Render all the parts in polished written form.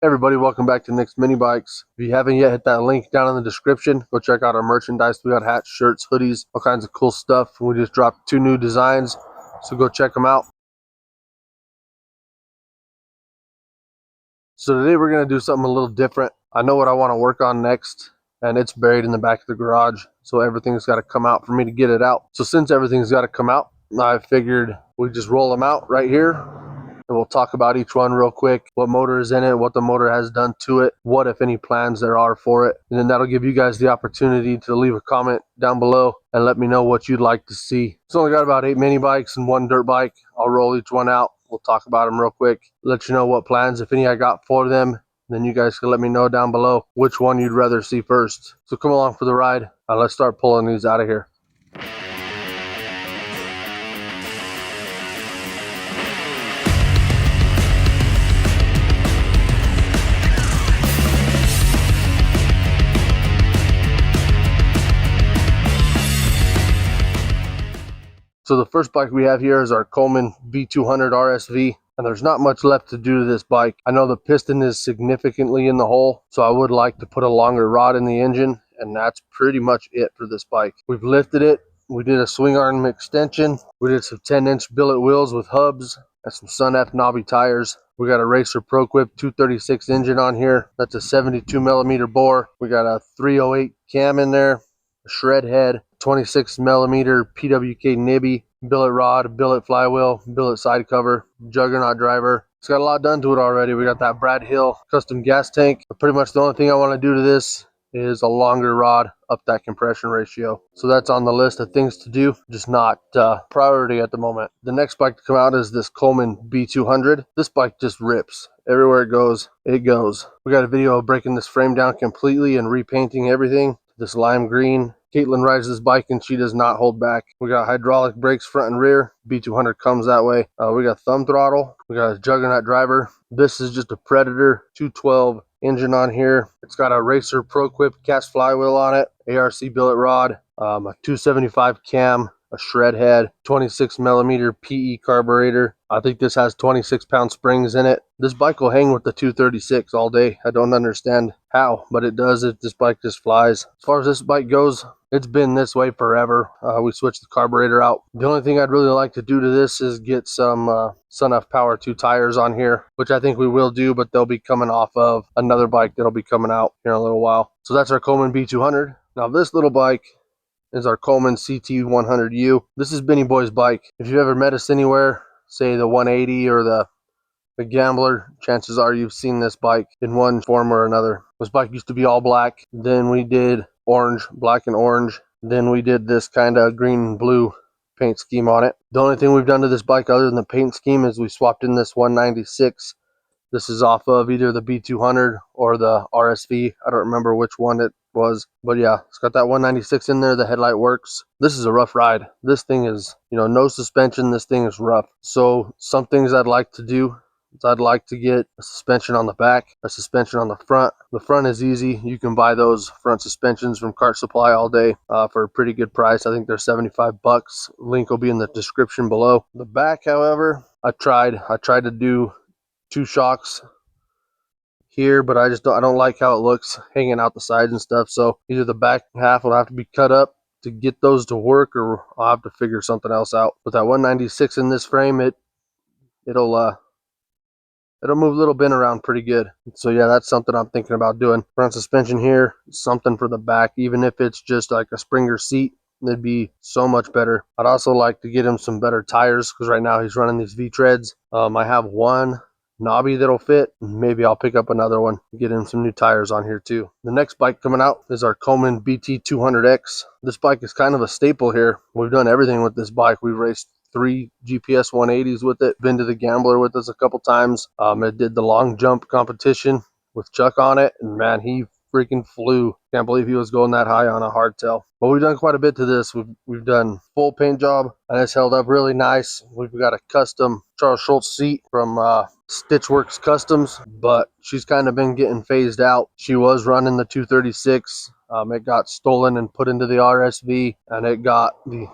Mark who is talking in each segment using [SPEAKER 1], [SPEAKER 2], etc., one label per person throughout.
[SPEAKER 1] Everybody, welcome back to Nicsminibikes. If you haven't yet, hit that link down in the description. Go check out our merchandise. We got hats, shirts, hoodies, all kinds of cool stuff. We just dropped 2 new designs, so go check them out. So today we're going to do something a little different. I know what I want to work on next, and it's buried in the back of the garage, so everything's got to come out for me to get it out. So since everything's got to come out, I figured we just roll them out right here. And we'll talk about each one real quick, what motor is in it, what the motor has done to it, what, if any, plans there are for it. And then that'll give you guys the opportunity to leave a comment down below and let me know what you'd like to see. It's only got about 8 mini bikes and 1 dirt bike. I'll roll each one out. We'll talk about them real quick, let you know what plans, if any, I got for them. Then you guys can let me know down below which one you'd rather see first. So come along for the ride. Let's start pulling these out of here. So the first bike we have here is our Coleman B200 RSV, and there's not much left to do to this bike. I know the piston is significantly in the hole, so I would like to put a longer rod in the engine, and that's pretty much it for this bike. We've lifted it, we did a swing arm extension, we did some 10-inch billet wheels with hubs, and some Sun F knobby tires. We got a Racer Pro Quip 236 engine on here. That's a 72 millimeter bore. We got a 308 cam in there, a shred head, 26 millimeter PWK nibby, billet rod, billet flywheel, billet side cover, juggernaut driver. It's got a lot done to it already. We got that Brad Hill custom gas tank. But pretty much the only thing I want to do to this is a longer rod, up that compression ratio. So that's on the list of things to do, just not priority at the moment. The next bike to come out is this Coleman B200. This bike just rips. Everywhere it goes, it goes. We got a video of breaking this frame down completely and repainting everything. This lime green. Caitlin rides this bike and she does not hold back. We got hydraulic brakes front and rear. B200 comes that way. We got thumb throttle. We got a juggernaut driver. This is just a Predator 212 engine on here. It's got a Racer Pro Quip cast flywheel on it, ARC billet rod, a 275 cam, a shred head, 26 millimeter PE carburetor. I think this has 26-pound springs in it. This bike will hang with the 236 all day. I don't understand how, but it does. This bike just flies. As far as this bike goes, it's been this way forever. We switched the carburetor out. The only thing I'd really like to do to this is get some Sun F Power 2 tires on here, which I think we will do, but they'll be coming off of another bike that'll be coming out here in a little while. So that's our Coleman B200. Now this little bike is our Coleman CT100U. This is Benny Boy's bike. If you've ever met us anywhere, say the 180 or the Gambler, chances are you've seen this bike in one form or another. This bike used to be all black. Then we did orange, black and orange. Then we did this kind of green and blue paint scheme on it. The only thing we've done to this bike other than the paint scheme is we swapped in this 196. This is off of either the B200 or the RSV. I don't remember which one it was, but yeah, it's got that 196 in there. The headlight works. This is a rough ride. This thing is, no suspension. This thing is rough. So some things I'd like to do is I'd like to get a suspension on the back, a suspension on the front. The front is easy. You can buy those front suspensions from Kart Supply all day for a pretty good price. I think they're $75. Link will be in the description below. The back, however, I tried to do 2 shocks here, but I don't like how it looks hanging out the sides and stuff. So either the back half will have to be cut up to get those to work, or I'll have to figure something else out. With that 196 in this frame, it'll move a little bit around pretty good. So yeah, that's something I'm thinking about doing. Front suspension here, something for the back, even if it's just like a Springer seat, it'd be so much better. I'd also like to get him some better tires because right now he's running these V-treads. I have one knobby that'll fit. Maybe I'll pick up another one, get him some new tires on here too. The next bike coming out is our Coleman BT200X. This bike is kind of a staple here. We've done everything with this bike. We've raced 3 GPS 180s with it, been to the Gambler with us a couple times. It did the long jump competition with Chuck on it, and man, he freaking flew. Can't believe he was going that high on a hardtail. But we've done quite a bit to this. We've done full paint job, and it's held up really nice. We've got a custom Charles Schultz seat from Stitchworks Customs, but she's kind of been getting phased out. She was running the 236. It got stolen and put into the RSV, and it got the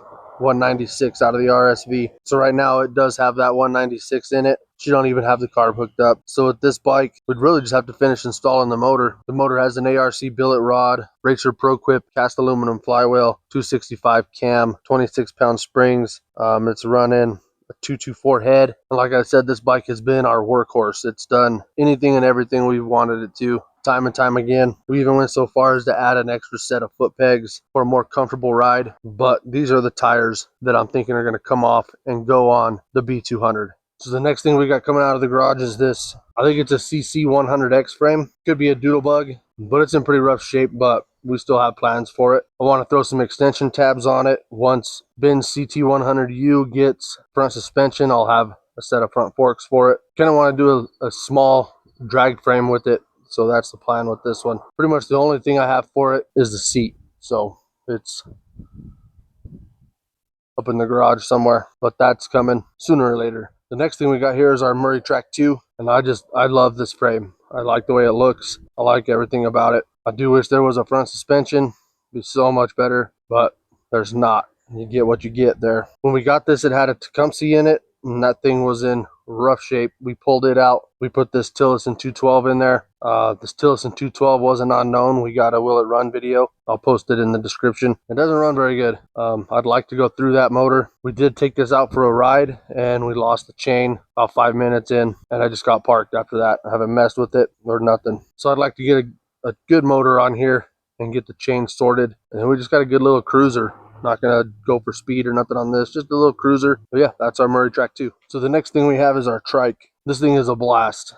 [SPEAKER 1] 196 out of the RSV. So right now it does have that 196 in it. She don't even have the carb hooked up. So with this bike, we'd really just have to finish installing the motor. The motor has an ARC billet rod, Racer Pro Quip cast aluminum flywheel, 265 cam, 26-pound springs. It's running a 224 head. And like I said, this bike has been our workhorse. It's done anything and everything we've wanted it to, time and time again. We even went so far as to add an extra set of foot pegs for a more comfortable ride. But these are the tires that I'm thinking are going to come off and go on the B200. So the next thing we got coming out of the garage is this. I think it's a CC100X frame. Could be a doodlebug, but it's in pretty rough shape, but we still have plans for it. I want to throw some extension tabs on it. Once Ben's CT100U gets front suspension, I'll have a set of front forks for it. Kind of want to do a small drag frame with it. So that's the plan with this one. Pretty much the only thing I have for it is the seat. So it's up in the garage somewhere, but that's coming sooner or later. The next thing we got here is our Murray Track 2, and I love this frame. I like the way it looks. I like everything about it. I do wish there was a front suspension. It'd be so much better, but there's not. You get what you get there. When we got this, it had a Tecumseh in it, and that thing was in rough shape. We pulled it out. We put this Tillotson 212 in there. This Tillotson 212 wasn't unknown. We got a Will It Run video. I'll post it in the description. It doesn't run very good. I'd like to go through that motor. We did take this out for a ride, and we lost the chain about 5 minutes in, and I just got parked after that. I haven't messed with it or nothing. So I'd like to get a good motor on here and get the chain sorted. And then we just got a good little cruiser. Not gonna go for speed or nothing on this, just a little cruiser. But yeah, that's our Murray Track 2. So the next thing we have is our trike. This thing is a blast.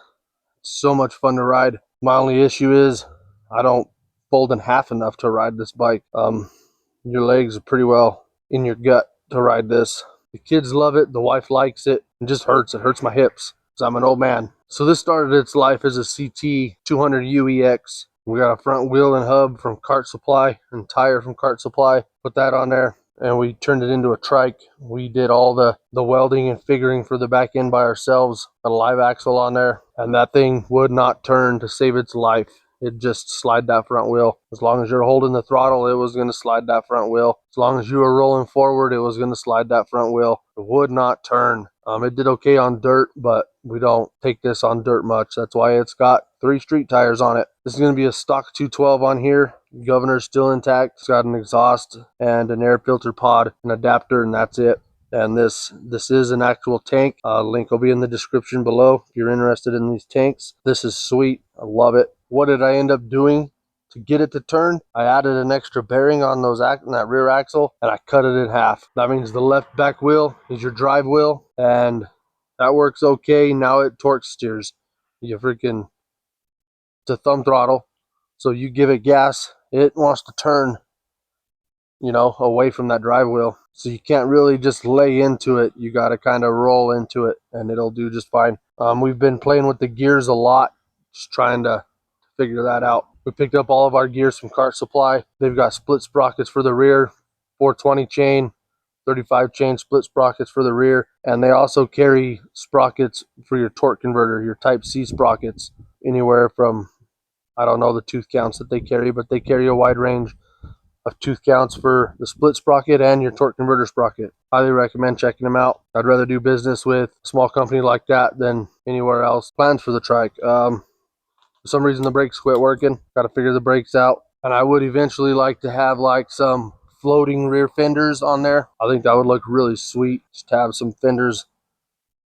[SPEAKER 1] It's so much fun to ride. My only issue is I don't fold in half enough to ride this bike. Your legs are pretty well in your gut to ride this. The kids love it, the wife likes it. It just hurts. It hurts my hips because I'm an old man. So this started its life as a CT200U EX. We got a front wheel and hub from Kart Supply and tire from Kart Supply. Put that on there and we turned it into a trike. We did all the welding and figuring for the back end by ourselves. Got a live axle on there, and that thing would not turn to save its life. It just slide that front wheel. As long as you're holding the throttle, it was going to slide that front wheel. As long as you were rolling forward, it was going to slide that front wheel. It would not turn. It did okay on dirt, but we don't take this on dirt much. That's why it's got 3 street tires on it. This is going to be a stock 212 on here. Governor's still intact. It's got an exhaust and an air filter pod, an adapter, and that's it. And this is an actual tank. Link will be in the description below if you're interested in these tanks. This is sweet. I love it. What did I end up doing to get it to turn? I added an extra bearing on that rear axle, and I cut it in half. That means the left back wheel is your drive wheel, and that works okay. Now it torque steers. It's a thumb throttle, so you give it gas, it wants to turn, away from that drive wheel. So you can't really just lay into it. You got to kind of roll into it, and it'll do just fine. We've been playing with the gears a lot, just trying to figure that out. We picked up all of our gears from Kart Supply. They've got split sprockets for the rear, 420 chain, 35 chain split sprockets for the rear, and they also carry sprockets for your torque converter, your Type C sprockets, anywhere from, I don't know the tooth counts that they carry, but they carry a wide range of tooth counts for the split sprocket and your torque converter sprocket. Highly recommend checking them out. I'd rather do business with a small company like that than anywhere else. Plans for the trike. For some reason the brakes quit working. Got to figure the brakes out. And I would eventually like to have like some floating rear fenders on there. I think that would look really sweet. Just to have some fenders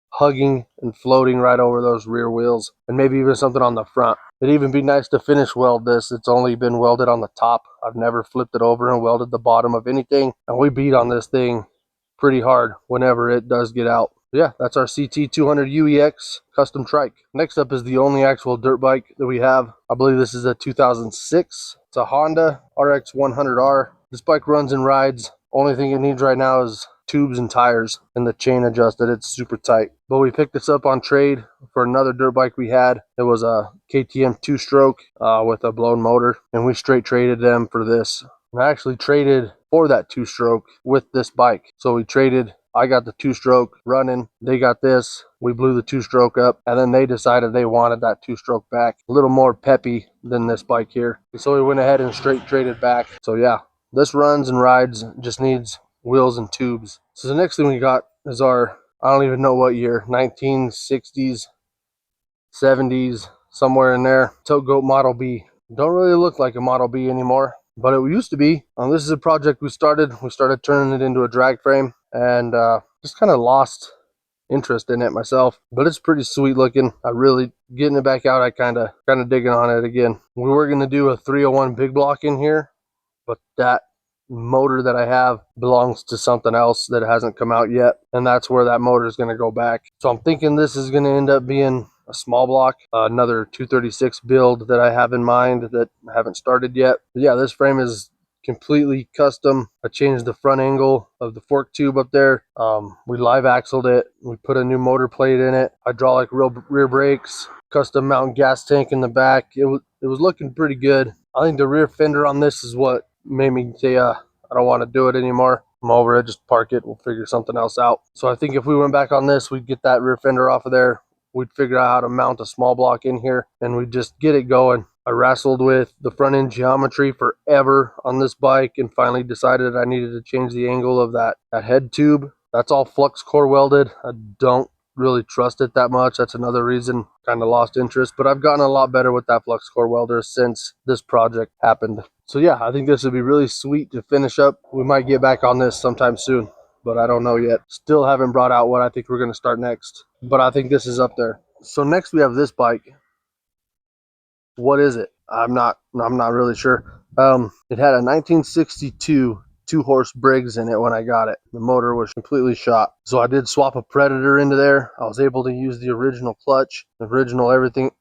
[SPEAKER 1] hugging and floating right over those rear wheels, and maybe even something on the front. It'd even be nice to finish weld this. It's only been welded on the top. I've never flipped it over and welded the bottom of anything, and we beat on this thing pretty hard whenever it does get out. Yeah, that's our CT200U EX custom trike. Next up is the only actual dirt bike that we have. I believe this is a 2006. It's a Honda RX 100R. This bike runs and rides. Only thing it needs right now is tubes and tires, and the chain adjusted. It's super tight. But we picked this up on trade for another dirt bike we had. It was a KTM 2-stroke with a blown motor, and we straight traded them for this. And I actually traded for that 2-stroke with this bike. So we traded. I got the 2-stroke running. They got this. We blew the 2-stroke up, and then they decided they wanted that 2-stroke back. A little more peppy than this bike here. So we went ahead and straight traded back. So yeah, this runs and rides. Just needs wheels and tubes. So the next thing we got is our, I don't even know what year, 1960s, 70s, somewhere in there, Tote Gote Model B. Don't really look like a Model B anymore, but it used to be. This is a project we started. We started turning it into a drag frame, and just kind of lost interest in it myself, but it's pretty sweet looking. I really, getting it back out, I kind of digging on it again. We were going to do a 301 big block in here, but that motor that I have belongs to something else that hasn't come out yet, and that's where that motor is going to go back. So I'm thinking this is going to end up being a small block, another 236 build that I have in mind that I haven't started yet. But yeah, this frame is completely custom. I changed the front angle of the fork tube up there. We live axled it. We put a new motor plate in it, hydraulic rear brakes, custom mount gas tank in the back. It was looking pretty good. I think the rear fender on this is what made me say I don't want to do it anymore. I'm over it, just park it, we'll figure something else out. So I think if we went back on this, we'd get that rear fender off of there. We'd figure out how to mount a small block in here, and we'd just get it going. I wrestled with the front end geometry forever on this bike, and finally decided I needed to change the angle of that head tube. That's all flux core welded. I don't really trust it that much. That's another reason kind of lost interest, but I've gotten a lot better with that flux core welder since this project happened. So yeah, I think this would be really sweet to finish up. We might get back on this sometime soon, but I don't know yet. Still haven't brought out what I think we're going to start next, but I think this is up there. So next we have this bike. What is it? I'm not really sure. It had a 1962 2-horse Briggs in it when I got it. The motor was completely shot. So I did swap a Predator into there. I was able to use the original clutch, original everything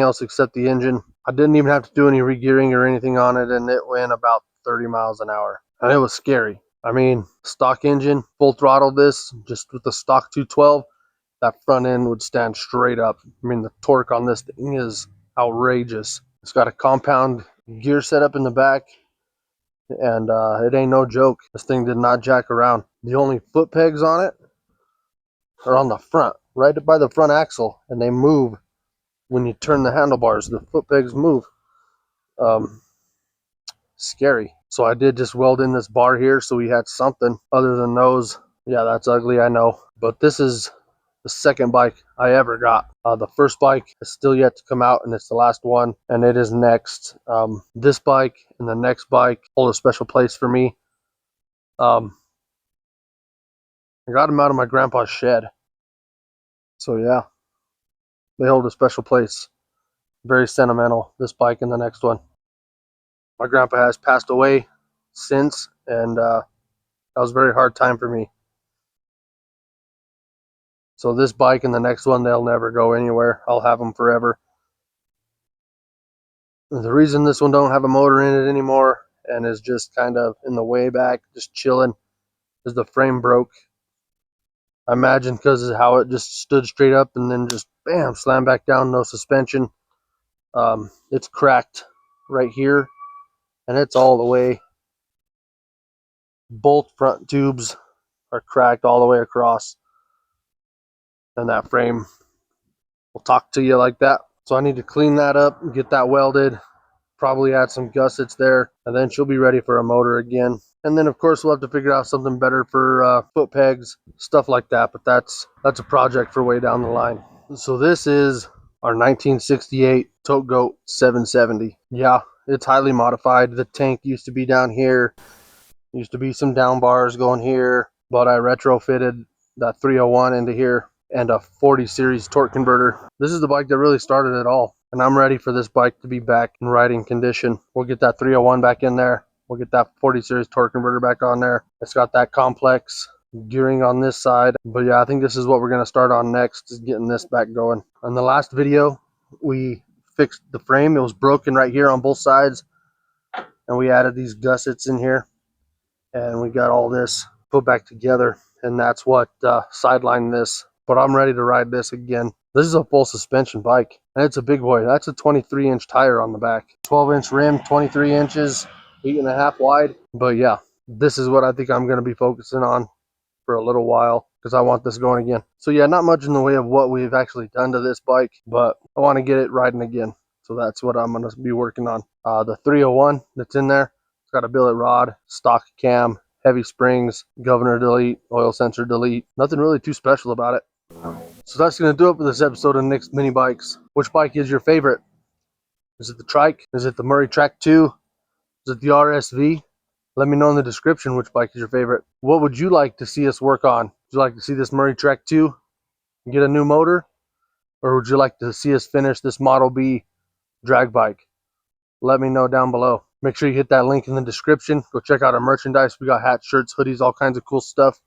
[SPEAKER 1] else except the engine. I didn't even have to do any regearing or anything on it, and it went about 30 miles an hour. And it was scary. I mean, stock engine, full throttle this, just with the stock 212, that front end would stand straight up. I mean, the torque on this thing is outrageous. It's got a compound gear setup in the back, and it ain't no joke. This thing did not jack around. The only foot pegs on it are on the front, right by the front axle, and they move when you turn the handlebars. The foot pegs move. Scary. So I did just weld in this bar here, so we had something other than those. Yeah, that's ugly, I know, but this is the second bike I ever got. The first bike is still yet to come out, and it's the last one, and it is next. This bike and the next bike hold a special place for me. I got them out of my grandpa's shed, so yeah, they hold a special place. Very sentimental, this bike and the next one. My grandpa has passed away since, and that was a very hard time for me. So this bike and the next one, they'll never go anywhere. I'll have them forever. The reason this one don't have a motor in it anymore and is just kind of in the way back, just chilling, is the frame broke. I imagine because of how it just stood straight up and then just bam, slammed back down, no suspension. It's cracked right here, and it's all the way. Both front tubes are cracked all the way across, and that frame will talk to you like that. So I need to clean that up and get that welded, probably add some gussets there, and then she'll be ready for a motor again. And then of course we'll have to figure out something better for foot pegs, stuff like that, but that's a project for way down the line. So this is our 1968 Tote Gote 770. Yeah, it's highly modified. The tank used to be down here, used to be some down bars going here, but I retrofitted that 301 into here and a 40 series torque converter. This is the bike that really started it all, and I'm ready for this bike to be back in riding condition. We'll get that 301 back in there. We'll get that 40 series torque converter back on there. It's got that complex gearing on this side. But yeah, I think this is what we're going to start on next, is getting this back going. On the last video, we fixed the frame. It was broken right here on both sides, and we added these gussets in here, and we got all this put back together, and that's what sidelined this. But I'm ready to ride this again. This is a full suspension bike, and it's a big boy. That's a 23-inch tire on the back, 12-inch rim, 23 inches, 8.5 wide. But yeah, this is what I think I'm going to be focusing on for a little while, because I want this going again. So yeah, not much in the way of what we've actually done to this bike, but I want to get it riding again. So that's what I'm going to be working on. The 301 that's in there, it's got a billet rod, stock cam, heavy springs, governor delete, oil sensor delete. Nothing really too special about it. So that's going to do it for this episode of Nicsminibikes. Which bike is your favorite? Is it the trike? Is it the Murray Track 2? Is it the RSV? Let me know in the description which bike is your favorite. What would you like to see us work on? Would you like to see this Murray Track 2 and get a new motor? Or would you like to see us finish this Model B drag bike? Let me know down below. Make sure you hit that link in the description. Go check out our merchandise. We got hats, shirts, hoodies, all kinds of cool stuff.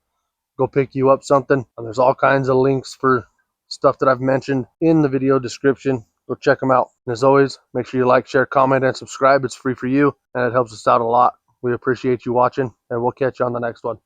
[SPEAKER 1] Go pick you up something. And there's all kinds of links for stuff that I've mentioned in the video description. Go check them out. And as always, make sure you like, share, comment, and subscribe. It's free for you, and it helps us out a lot. We appreciate you watching, and we'll catch you on the next one.